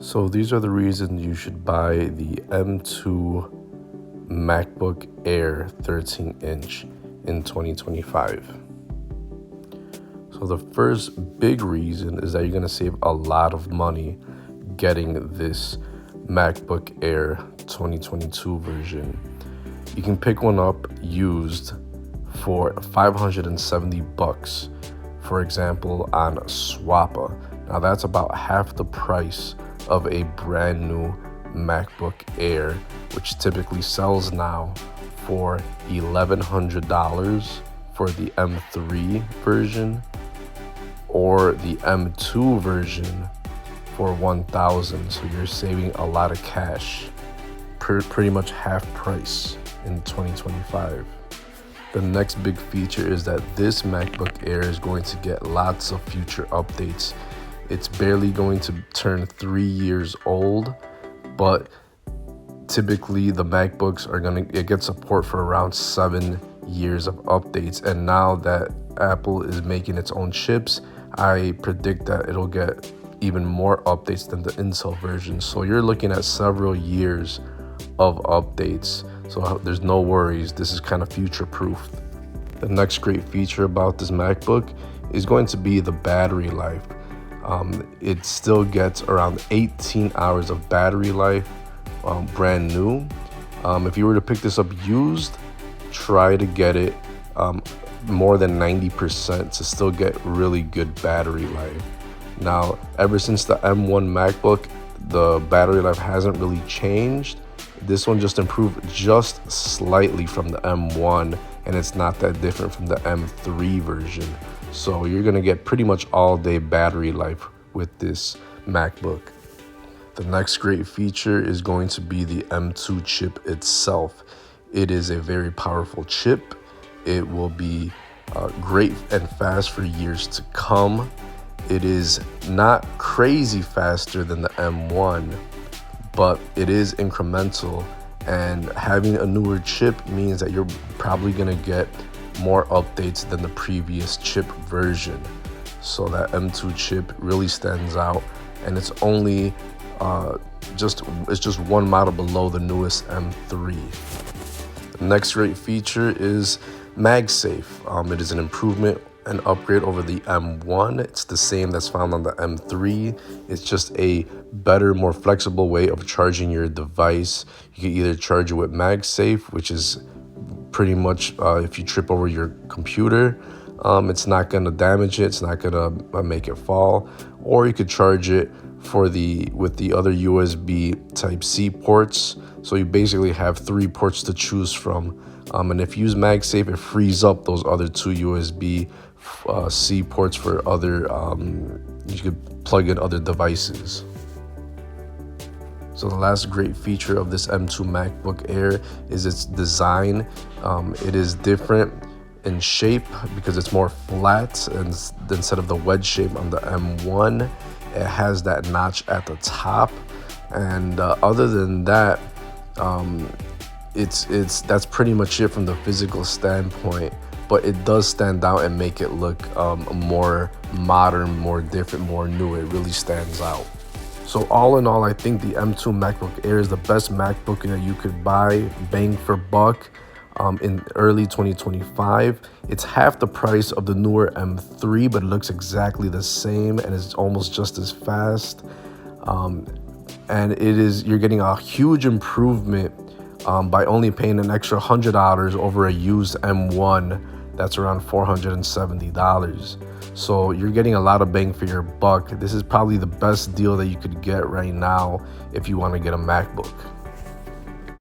So these are the reasons you should buy the M2 MacBook Air 13-inch in 2025. So the first big reason is that you're going to save a lot of money getting this MacBook Air 2022 version. You can pick one up used for $570, for example, on Swappa. Now that's about half the price of a brand new MacBook Air, which typically sells now for $1,100 for the M3 version, or the M2 version for $1,000. So you're saving a lot of cash, pretty much half price in 2025. The next big feature is that this MacBook Air is going to get lots of future updates. It's barely going to turn 3 years old, but typically the MacBooks are going to get support for around 7 years of updates. And now that Apple is making its own chips, I predict that it'll get even more updates than the Intel version. So you're looking at several years of updates. So there's no worries. This is kind of future proof. The next great feature about this MacBook is going to be the battery life. It still gets around 18 hours of battery life, brand new. If you were to pick this up used, try to get it more than 90% to still get really good battery life. Now, ever since the M1 MacBook, the battery life hasn't really changed. This one just improved just slightly from the M1, and it's not that different from the M3 version. So you're gonna get pretty much all day battery life with this MacBook. The next great feature is going to be the M2 chip itself. It is a very powerful chip. It will be great and fast for years to come. It is not crazy faster than the M1, but it is incremental, and having a newer chip means that you're probably gonna get more updates than the previous chip version. So that M2 chip really stands out, and it's only just one model below the newest M3. The next great feature is MagSafe. It is an improvement and upgrade over the M1. It's the same that's found on the M3. It's just a better, more flexible way of charging your device. You can either charge it with MagSafe, which is pretty much if you trip over your computer, it's not gonna damage it, it's not gonna make it fall. Or you could charge it with the other USB Type-C ports. So you basically have 3 ports to choose from. And if you use MagSafe, it frees up those other 2 USB-C ports for other, you could plug in other devices. So the last great feature of this M2 MacBook Air is its design. It is different in shape because it's more flat, and instead of the wedge shape on the M1, it has that notch at the top. And other than that, that's pretty much it from the physical standpoint. But it does stand out and make it look more modern, more different, more new. It really stands out. So all in all, I think the M2 MacBook Air is the best MacBook that you could buy, bang for buck, in early 2025. It's half the price of the newer M3, but it looks exactly the same and is almost just as fast. And you're getting a huge improvement by only paying an extra $100 over a used M1 that's around $470. So you're getting a lot of bang for your buck. This is probably the best deal that you could get right now if you want to get a MacBook.